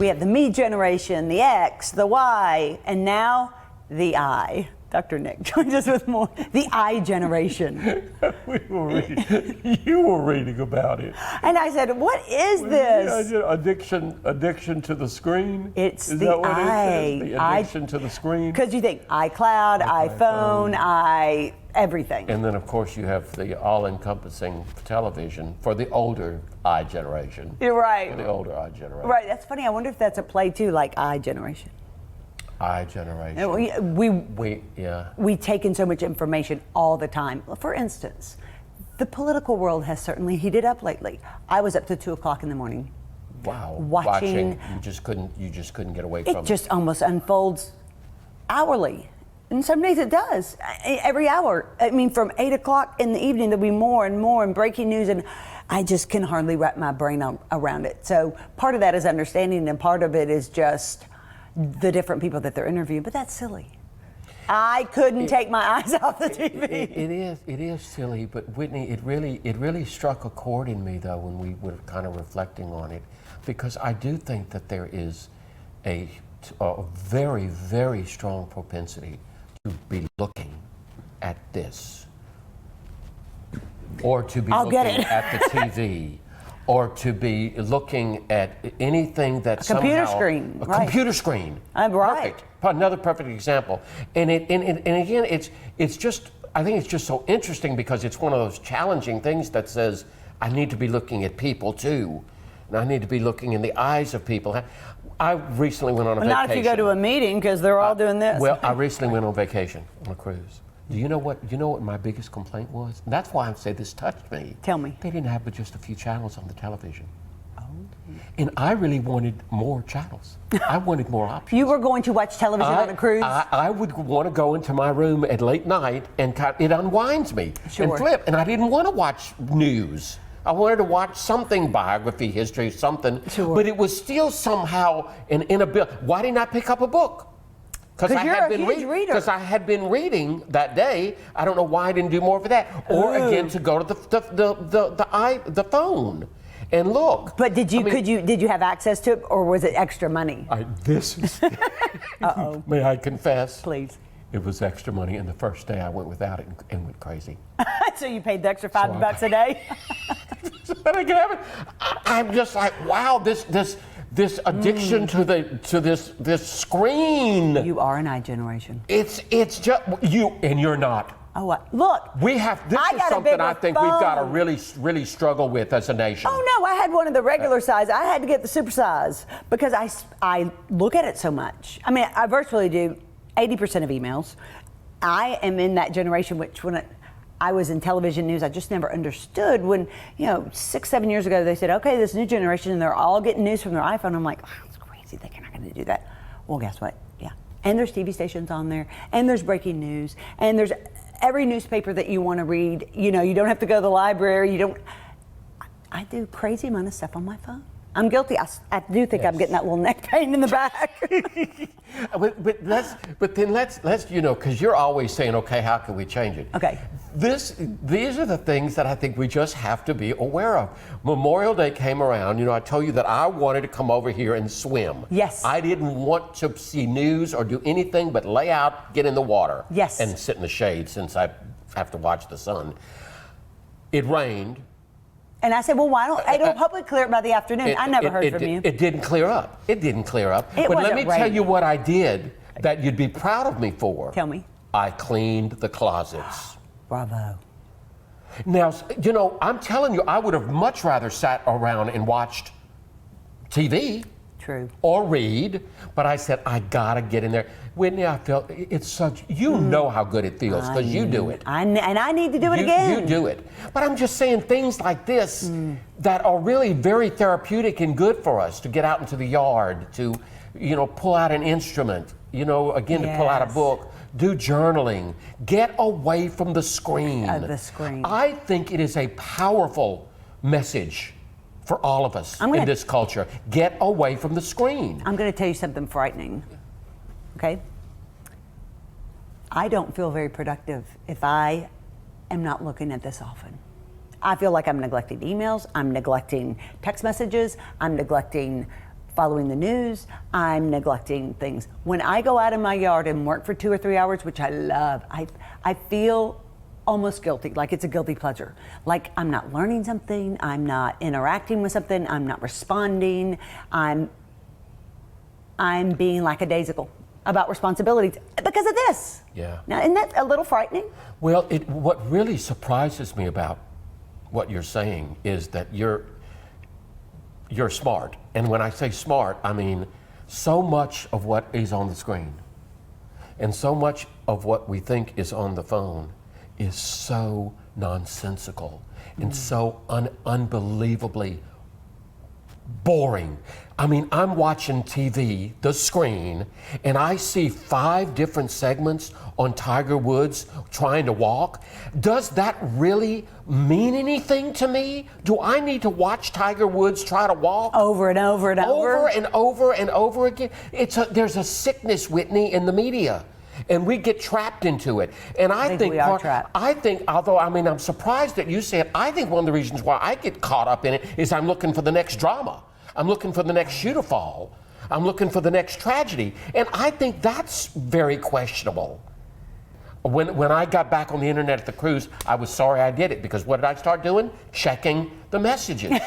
We have the me generation, the X, the Y, and now the I. Dr. Nick joins us with more. The I generation. You were reading about it. And I said, what is this? Addiction to the screen? It's is the that what I. It is? The addiction to the screen? Because you think iCloud, iPhone, everything. And then, of course, you have the all-encompassing television for the older I generation. You're right. For the older I generation. Right, that's funny. I wonder if that's a play, too, like I generation. I generation. We take in so much information all the time. For instance, the political world has certainly heated up lately. I was up to 2 o'clock in the morning. Wow. Watching. You just couldn't get away from it. It just almost unfolds hourly. And some days it does. Every hour. I mean, from 8 o'clock in the evening, there'll be more and more and breaking news, and I just can hardly wrap my brain around it. So part of that is understanding, and part of it is just the different people that they're interviewing, but that's silly. I couldn't take my eyes off the TV. It is silly, but Whitney, it really struck a chord in me though when we were kind of reflecting on it, because I do think that there is a very, very strong propensity to be looking at this, or to be looking at the TV. Or to be looking at anything that's computer somehow screen, a right. computer screen. Right. Perfect. Another perfect example. And again, it's just, I think it's just so interesting because it's one of those challenging things that says I need to be looking at people too, and I need to be looking in the eyes of people. I recently went on a vacation. Not if you go to a meeting because they're all doing this. Well, I recently went on vacation on a cruise. Do you know what my biggest complaint was? And that's why I say this touched me. Tell me. They didn't have but just a few channels on the television. Oh. And I really wanted more channels. I wanted more options. You were going to watch television on a cruise? I would want to go into my room at late night and it unwinds me and flip. And I didn't want to watch news. I wanted to watch something, biography, history, something. Sure. But it was still somehow an inability. Why didn't I pick up a book? Because I had been reading that day. I don't know why I didn't do more for that. Or again, to go to the phone and look. But did you have access to it, or was it extra money? May I confess? Please. It was extra money, and the first day I went without it and went crazy. So you paid the extra $5 a day? I'm just like, wow, this addiction to this screen. You are an I generation. It's just you, and you're not. Oh, what? Look. This is something I think we've got to really struggle with as a nation. Oh no, I had one of the regular size. I had to get the super size because I look at it so much. I mean, I virtually do 80% of emails. I am in that generation which when I was in television news, I just never understood when, 6, 7 years ago, they said, okay, this new generation, and they're all getting news from their iPhone. I'm like, oh, it's crazy. They're not going to do that. Well, guess what? Yeah. And there's TV stations on there, and there's breaking news, and there's every newspaper that you want to read. You don't have to go to the library. I do crazy amount of stuff on my phone. I'm guilty. I do think I'm getting that little neck pain in the back. but then let's because you're always saying, okay, how can we change it? Okay. These are the things that I think we just have to be aware of. Memorial Day came around. I told you that I wanted to come over here and swim. Yes. I didn't want to see news or do anything but lay out, get in the water. Yes. And sit in the shade since I have to watch the sun. It rained. And I said, well, why don't Ado Public clear it by the afternoon? I never heard from you. It didn't clear up. But let me tell you what I did that you'd be proud of me for. Tell me. I cleaned the closets. Bravo. Now, I'm telling you, I would have much rather sat around and watched TV. True. Or read, but I said, I gotta get in there. Whitney, I felt it's such, know how good it feels because you do it. And I need to do it again. You do it. But I'm just saying things like this that are really very therapeutic and good for us to get out into the yard, to, pull out an instrument, to pull out a book, do journaling, get away from the screen. I think it is a powerful message for all of us in this culture. Get away from the screen. I'm going to tell you something frightening. Okay? I don't feel very productive if I am not looking at this often. I feel like I'm neglecting emails, I'm neglecting text messages, I'm neglecting following the news, I'm neglecting things. When I go out in my yard and work for 2 or 3 hours, which I love, I feel almost guilty, like it's a guilty pleasure. Like I'm not learning something, I'm not interacting with something, I'm not responding, I'm being lackadaisical about responsibilities because of this. Yeah. Now, isn't that a little frightening? Well, what really surprises me about what you're saying is that you're smart. And when I say smart, I mean so much of what is on the screen and so much of what we think is on the phone is so nonsensical and so unbelievably boring. I mean, I'm watching TV, the screen, and I see 5 different segments on Tiger Woods trying to walk. Does that really mean anything to me? Do I need to watch Tiger Woods try to walk? Over and over and over. Over and over and over again. There's a sickness, Whitney, in the media. And we get trapped into it. And I think we are trapped. I think, although I mean, I'm surprised that you say it, I think one of the reasons why I get caught up in it is I'm looking for the next drama. I'm looking for the next shoe to fall. I'm looking for the next tragedy. And I think that's very questionable. When I got back on the internet at the cruise, I was sorry I did it, because what did I start doing? Checking the messages.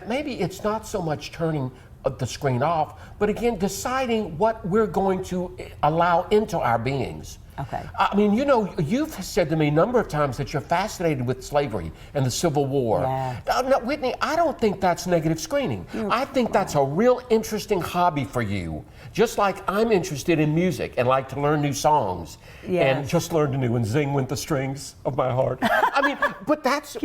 Maybe it's not so much turning the screen off, but again, deciding what we're going to allow into our beings. Okay. I mean, you know, you've said to me a number of times that you're fascinated with slavery and the Civil War. Yeah. No, Whitney, I don't think that's negative screening. I think that's a real interesting hobby for you. Just like I'm interested in music and like to learn new songs. Yes. And just learn to new and sing with the strings of my heart. I mean, but that's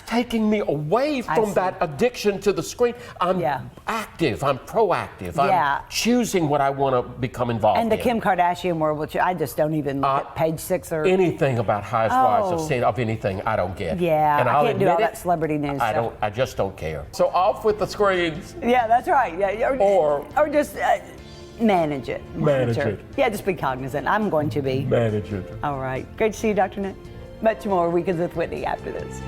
taking me away from that addiction to the screen. I'm active, I'm proactive, I'm choosing what I want to become involved in. And the Kim Kardashian world, which I just don't even look at page 6 or anything about Housewives of anything I don't get. Yeah, and I can't do all that celebrity news. I just don't care. So off with the screens. Yeah, that's right. Yeah, or just manage it. Manage it. Yeah, just be cognizant. I'm going to be. Manage it. All right. Great to see you, Dr. Nick. Much more Weekends with Whitney after this.